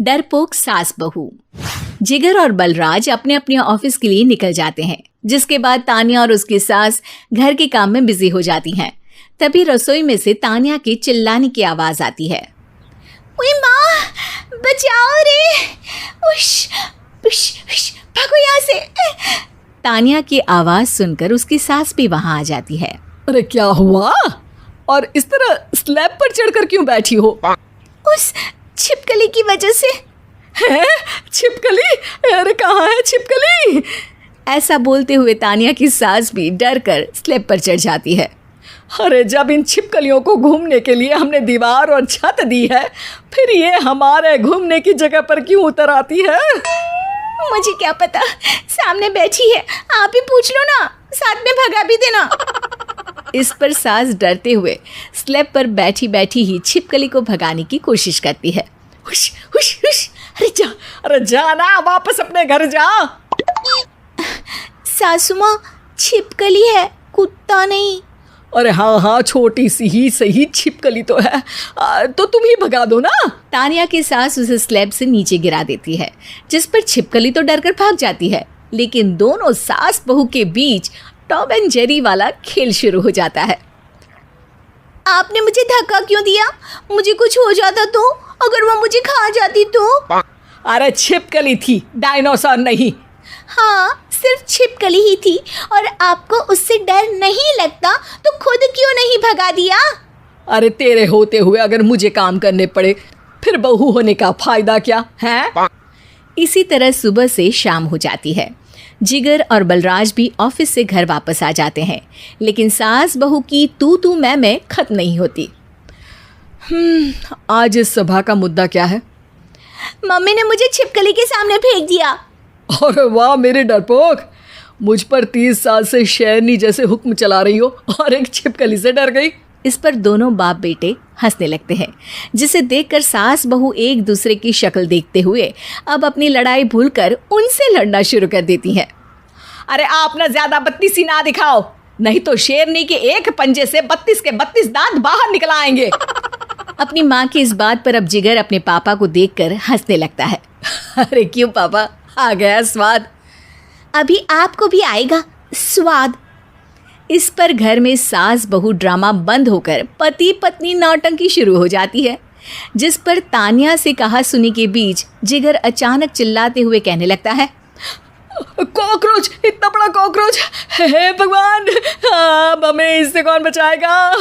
डरपोक सास बहू। जिगर और बलराज अपने अपने ऑफिस के लिए निकल जाते हैं, जिसके बाद तान्या और उसकी सास घर के काम में बिजी हो जाती हैं। तभी रसोई में से तान्या के चिल्लाने की आवाज आती है। ओए माँ, बचाओ रे, उश, उश, उश, भागो यहाँ से। तान्या की आवाज सुनकर उसकी सास भी वहां आ जाती है। अरे क्या हुआ? और इस तरह स्लैब पर चढ़कर क्यों बैठी हो? उस छिपकली की वजह से। है? छिपकली? अरे कहाँ है छिपकली? ऐसा बोलते हुए तान्या की सास भी डर कर स्लैब पर चढ़ जाती है। अरे जब इन छिपकलियों को घूमने के लिए हमने दीवार और छत दी है, फिर ये हमारे घूमने की जगह पर क्यों उतर आती है? मुझे क्या पता, सामने बैठी है, आप ही पूछ लो ना, साथ में भगा भी देना। इस पर सास डरते हुए स्लैब पर बैठी बैठी ही छिपकली को भगाने की कोशिश करती है। हुश, हुश, हुश, अरे जा ना, वापस अपने घर जा। सासू माँ, छिपकली है, कुत्ता नहीं। अरे हाँ, छोटी सी ही सही छिपकली तो है, तो तुम ही भगा दो ना। तान्या की सास उसे स्लैब से नीचे गिरा देती है, जिस पर छिपकली तो डरकर भाग जाती है, लेकिन दोनों सास बहू के बीच टॉम एंड जेरी वाला खेल शुरू हो जाता है। आपने मुझे धक्का क्यों दिया? मुझे कुछ हो जाता तो, अगर वो मुझे खा जाती तो? अरे छिपकली थी, डायनासोर नहीं। हाँ, सिर्फ छिपकली ही थी, और आपको उससे डर नहीं लगता तो खुद क्यों नहीं भगा दिया? अरे तेरे होते हुए अगर मुझे काम करने पड़े, फिर बहू होने का फायदा क्या है? इसी तरह सुबह से शाम हो जाती है। जिगर और बलराज भी ऑफिस से घर वापस आ जाते हैं, लेकिन सास बहू की तू मैं खत्म नहीं होती। आज इस सभा का मुद्दा क्या है? मम्मी ने मुझे छिपकली के सामने फेंक दिया। अरे वाह मेरे डरपोक, मुझ पर 30 साल से शेरनी जैसे हुक्म चला रही हो और एक छिपकली से डर गई। इस पर दोनों बाप बेटे हंसने लगते हैं, जिसे देखकर सास बहू एक दूसरे की शक्ल देखते हुए अब अपनी लड़ाई भूलकर उनसे लड़ना शुरू कर देती हैं। अरे आप ना ज्यादा बत्तीसी ना दिखाओ, नहीं तो शेरनी के एक पंजे से 32 के 32 दांत बाहर निकल आएंगे। अपनी माँ की इस बात पर अब जिगर अपने पापा को देखकर हंसने लगता है। अरे क्यों पापा, आ गया स्वाद। अभी आपको भी आएगा स्वाद। इस पर घर में सास बहू ड्रामा बंद होकर पति पत्नी नौटंकी शुरू हो जाती है, जिस पर तान्या से कहा सुनी के बीच जिगर अचानक चिल्लाते हुए कहने लगता है। कॉकरोच, इतना बड़ा कॉकरोच, हे भगवान, अब हमें इससे कौन बचाएगा?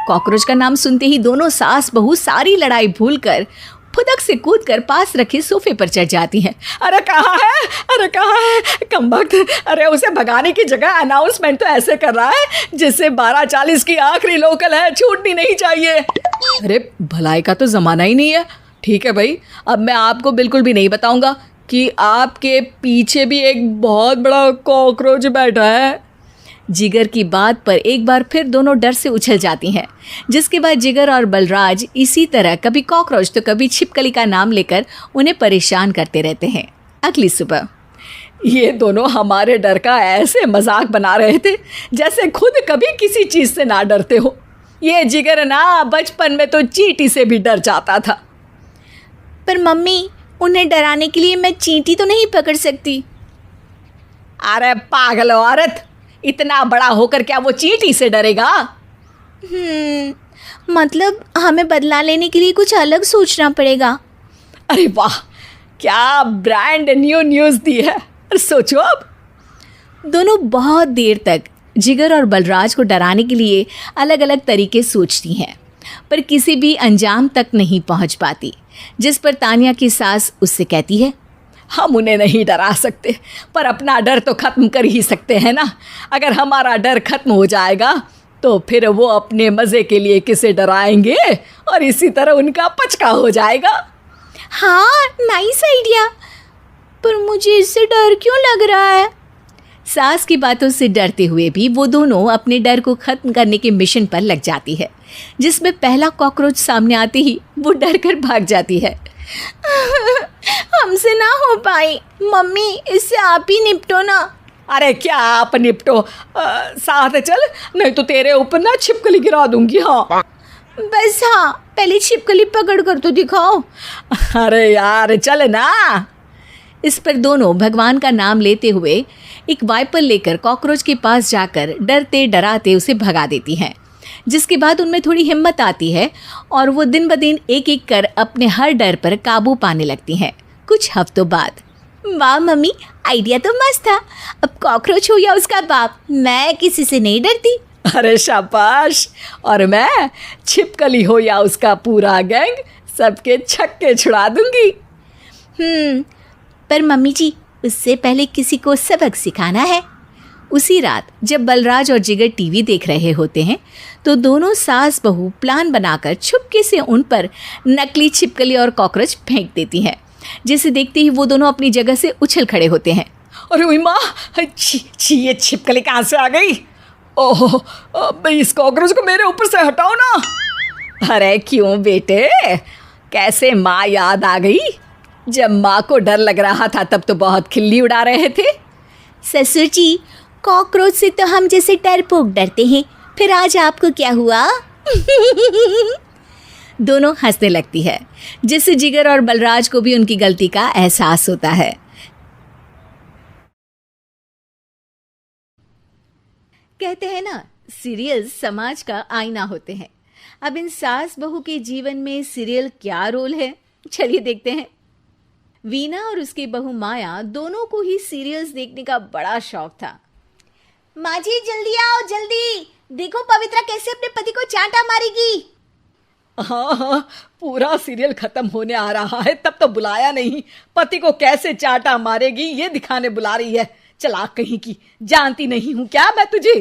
कॉकरोच का नाम सुनते ही दोनों सास बहू सारी लड़ाई भूलकर फुदक से कूदकर पास रखे सोफे पर चढ़ जाती हैं। अरे कहाँ है, अरे कहाँ है कमबख्त? अरे उसे भगाने की जगह अनाउंसमेंट तो ऐसे कर रहा है जैसे 12:40 की आखिरी लोकल है, छूटनी नहीं चाहिए। अरे भलाई का तो ज़माना ही नहीं है। ठीक है भाई, अब मैं आपको बिल्कुल भी नहीं बताऊंगा कि आपके पीछे भी एक बहुत बड़ा कॉकरोच बैठा है। जिगर की बात पर एक बार फिर दोनों डर से उछल जाती हैं, जिसके बाद जिगर और बलराज इसी तरह कभी कॉकरोच तो कभी छिपकली का नाम लेकर उन्हें परेशान करते रहते हैं। अगली सुबह ये दोनों हमारे डर का ऐसे मजाक बना रहे थे जैसे खुद कभी किसी चीज़ से ना डरते हो। ये जिगर ना बचपन में तो चींटी से भी डर जाता था। पर मम्मी, उन्हें डराने के लिए मैं चींटी तो नहीं पकड़ सकती। अरे पागल औरत, इतना बड़ा होकर क्या वो चींटी से डरेगा? मतलब हमें बदला लेने के लिए कुछ अलग सोचना पड़ेगा। अरे वाह, क्या ब्रांड न्यू न्यूज़ दी है। सोचो अब। दोनों बहुत देर तक जिगर और बलराज को डराने के लिए अलग अलग तरीके सोचती हैं, पर किसी भी अंजाम तक नहीं पहुंच पाती, जिस पर तान्या की सास उससे कहती है। हम उन्हें नहीं डरा सकते, पर अपना डर तो ख़त्म कर ही सकते हैं ना। अगर हमारा डर ख़त्म हो जाएगा तो फिर वो अपने मज़े के लिए किसे डराएंगे और इसी तरह उनका पचका हो जाएगा। हाँ, नाइस आइडिया, पर मुझे इससे डर क्यों लग रहा है? सास की बातों से डरते हुए भी वो दोनों अपने डर को ख़त्म करने के मिशन पर लग जाती है, जिसमें पहला कॉकरोच सामने आते ही वो डर कर भाग जाती है। हमसे ना हो पाई मम्मी, इससे आप ही निपटो ना। अरे क्या आप निपटो, साथ चल, नहीं तो तेरे ऊपर ना छिपकली गिरा दूंगी। हाँ बस, हाँ पहले छिपकली पकड़ कर तो दिखाओ। अरे यार चल ना। इस पर दोनों भगवान का नाम लेते हुए एक वाइपर लेकर कॉकरोच के पास जाकर डरते डराते उसे भगा देती हैं, जिसके बाद उनमें थोड़ी हिम्मत आती है और वो दिन ब दिन एक एक कर अपने हर डर पर काबू पाने लगती हैं। कुछ हफ्तों बाद, वाह मम्मी, आइडिया तो मस्त था। अब कॉकरोच हो या उसका बाप, मैं किसी से नहीं डरती। अरे शाबाश। और मैं छिपकली हो या उसका पूरा गैंग, सबके छक्के छुड़ा दूंगी। पर मम्मी जी, उससे पहले किसी को सबक सिखाना है। उसी रात जब बलराज और जिगर टीवी देख रहे होते हैं तो दोनों सास बहू प्लान बनाकर छुपके से उन पर नकली छिपकली और कॉकरोच फेंक देती हैं, जिसे देखते ही वो दोनों अपनी जगह से उछल खड़े होते हैं। अरे ओए माँ, छी ये छिपकली कहाँ से आ गई? ओह, इस कॉकरोच को मेरे ऊपर से हटाओ ना। अरे क्यों बेटे, कैसे माँ याद आ गई? जब माँ को डर लग रहा था तब तो बहुत खिल्ली उड़ा रहे थे। ससुर जी, कॉकरोच से तो हम जैसे डरपोक डरते हैं, फिर आज आपको क्या हुआ? दोनों हंसने लगती है, जिससे जिगर और बलराज को भी उनकी गलती का एहसास होता है। कहते हैं ना, सीरियल समाज का आईना होते हैं। अब इन सास बहू के जीवन में सीरियल क्या रोल है, चलिए देखते हैं। वीना और उसकी बहू माया दोनों को ही सीरियल्स देखने का बड़ा शौक था। माँ जी जल्दी आओ, जल्दी देखो पवित्रा कैसे अपने पति को चांटा मारेगी। हाँ, पूरा सीरियल खत्म होने आ रहा है तब तो बुलाया नहीं। पति को कैसे चाटा मारेगी ये दिखाने बुला रही है। चला कहीं की, जानती नहीं हूँ क्या मैं तुझे?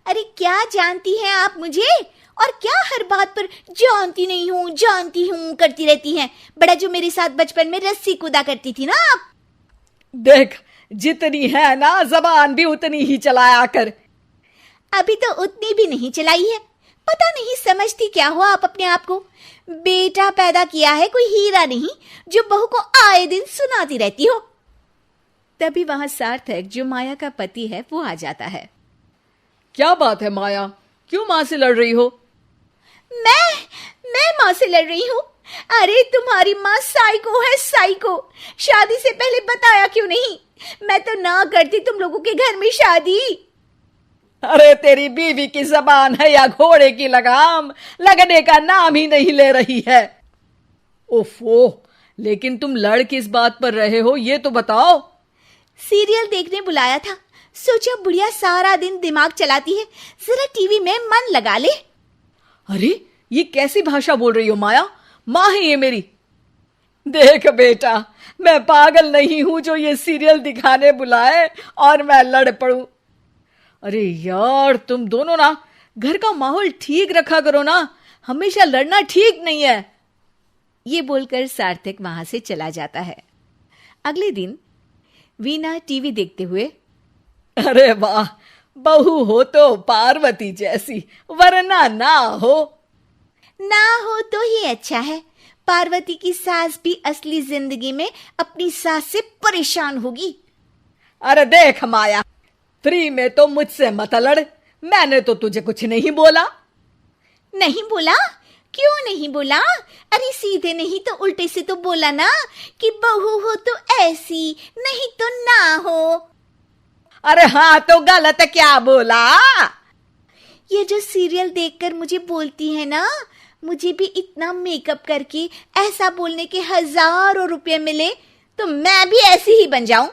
अरे क्या जानती हैं आप मुझे, और क्या हर बात पर जानती हूँ करती रहती हैं। बड़ा जो मेरे साथ बचपन में रस्सी कूदा करती थी ना आप। देख, जितनी है ना जबान भी उतनी ही चलाया कर। अभी तो उतनी भी नहीं चलाई है। पता नहीं समझती क्या हो आप अपने आप को। बेटा पैदा किया है कोई हीरा नहीं जो बहू को आए दिन सुनाती रहती हो। तभी वहां सार्थक, जो माया का पति है, वो आ जाता है। क्या बात है माया, क्यों माँ से लड़ रही हो? मैं माँ से लड़ रही हूँ? अरे तुम्हारी माँ साइको है, साइको। शादी से पहले बताया क्यों नहीं? मैं तो ना करती तुम लोगों के घर में शादी। अरे तेरी बीवी की जबान है या घोड़े की लगाम, लगने का नाम ही नहीं ले रही है। ओफो, लेकिन तुम लड़ किस बात पर रहे हो ये तो बताओ। सीरियल देखने बुलाया था, सोचा बुढ़िया सारा दिन दिमाग चलाती है, जरा टीवी में मन लगा ले। अरे ये कैसी भाषा बोल रही हो माया? माँ है ये मेरी। देख बेटा, मैं पागल नहीं हूं जो ये सीरियल दिखाने बुलाए और मैं लड़ पड़ूं। अरे यार, तुम दोनों ना घर का माहौल ठीक रखा करो ना, हमेशा लड़ना ठीक नहीं है। ये बोलकर सार्थक वहां से चला जाता है। अगले दिन वीना टीवी देखते हुए, अरे वाह, बहू हो तो पार्वती जैसी, वरना ना हो तो ही अच्छा है। पार्वती की सास भी असली जिंदगी में अपनी सास से परेशान होगी। अरे देख माया, फ्री में तो मुझसे मत लड़। मैंने तो तुझे कुछ नहीं बोला। नहीं बोला? क्यों नहीं बोला? अरे सीधे नहीं तो उल्टे से तो बोला ना कि बहू हो तो ऐसी, नहीं तो ना हो। अरे हाँ, तो गलत क्या बोला? ये जो सीरियल देखकर मुझे बोलती है ना, मुझे भी इतना मेकअप करके ऐसा बोलने के हजारों रुपए मिले तो मैं भी ऐसी ही बन जाऊं।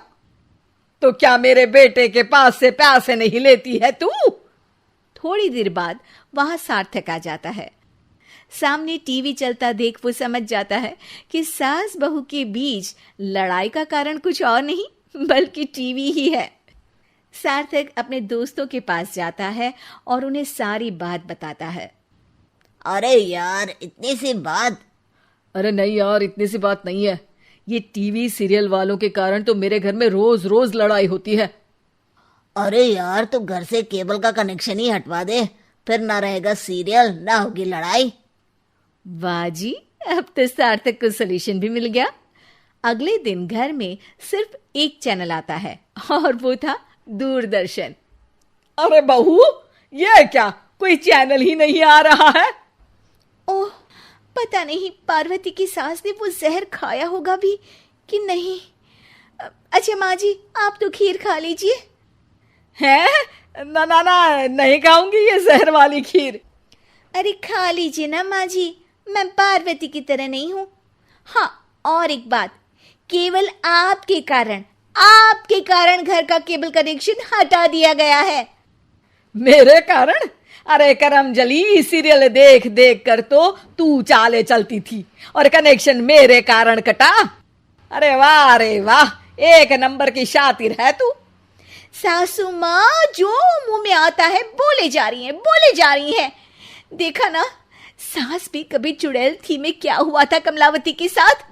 तो क्या मेरे बेटे के पास से पैसे नहीं लेती है तू? थोड़ी देर बाद वहां सार्थक आ जाता है। सामने टीवी चलता देख वो समझ जाता है कि सास बहू के बीच लड़ाई का कारण कुछ और नहीं बल्कि टीवी ही है। सार्थक अपने दोस्तों के पास जाता है और उन्हें सारी बात बताता है। अरे यार, इतनी सी बात? अरे नहीं यार, इतनी सी बात नहीं है। ये टीवी सीरियल वालों के कारण तो मेरे घर में रोज रोज लड़ाई होती है। अरे यार, तो घर से केबल का कनेक्शन ही हटवा दे, फिर ना रहेगा सीरियल ना होगी लड़ाई। वाह जी, अब तो सार्थक को सोल्यूशन भी मिल गया। अगले दिन घर में सिर्फ एक चैनल आता है और वो था दूरदर्शन। अरे बहू, ये क्या, कोई चैनल ही नहीं आ रहा है? ओह, पता नहीं पार्वती की सास ने वो जहर खाया होगा भी कि नहीं। अच्छा माँ जी, आप तो खीर खा लीजिए। हैं? ना ना ना, नहीं खाऊंगी ये जहर वाली खीर। अरे खा लीजिए ना माँ जी, मैं पार्वती की तरह नहीं हूँ। हाँ, और एक बात, केवल आपके कारण घर का केबल कनेक्शन हटा दिया गया है। मेरे कारण? अरे करमजली, सीरियल देख देख कर तो तू चाले चलती थी और कनेक्शन मेरे कारण कटा। अरे वाह, एक नंबर की शातिर है तू। सासू माँ जो मुंह में आता है बोले जा रही हैं। देखा ना, सास भी कभी चुड़ैल थी में क्या हुआ था कमलावती के साथ।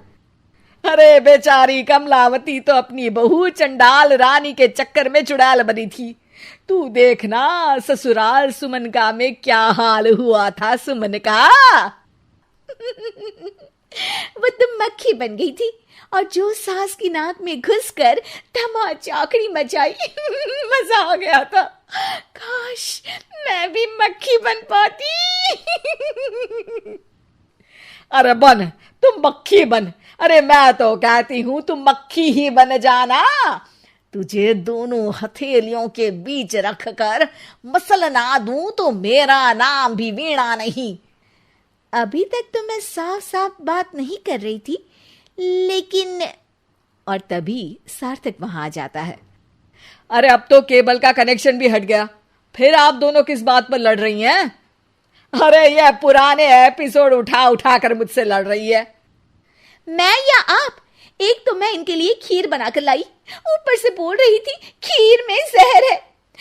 अरे बेचारी कमलावती तो अपनी बहू चंडाल रानी के चक्कर में चुड़ैल बनी थी। तू देखना ससुराल सुमन का में क्या हाल हुआ था सुमन का। वो तो मक्खी बन गई थी और जो सास की नाक में घुसकर धमाचाकड़ी मचाई। मजा आ गया था। काश मैं भी मक्खी बन पाती। अरे बन, तुम मक्खी बन। अरे मैं तो कहती हूं तुम मक्खी ही बन जाना। तुझे दोनों हथेलियों के बीच रखकर मसलना दूं तो मेरा नाम भी वीणा नहीं। अभी तक तो मैं साफ साफ बात नहीं कर रही थी, लेकिन और तभी सार्थक वहां आ जाता है। अरे अब तो केबल का कनेक्शन भी हट गया, फिर आप दोनों किस बात पर लड़ रही हैं? अरे ये पुराने एपिसोड उठा उठा कर मुझसे लड़ रही है। मैं या आप? एक तो मैं इनके लिए खीर बनाकर लाई, ऊपर से बोल रही थी खीर में जहर है।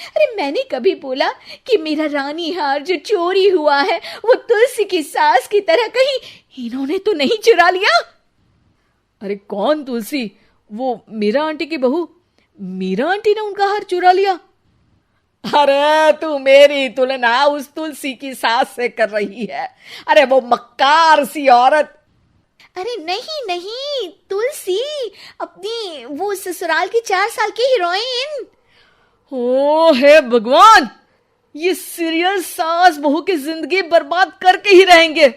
अरे मैंने कभी बोला कि मेरा रानी हार जो चोरी हुआ है वो तुलसी की सास की तरह कहीं इन्होंने तो नहीं चुरा लिया? अरे कौन तुलसी? वो मीरा आंटी की बहू। मीरा आंटी ने उनका हार चुरा लिया? अरे तू मेरी तुलना उस तुलसी की सास से कर रही है। अरे वो मक्कार सी औरत। अरे नहीं, तुलसी, अपनी वो ससुराल की 4 साल की हीरोइन। ओ हे भगवान, ये सीरियल सास बहू की जिंदगी बर्बाद करके ही रहेंगे।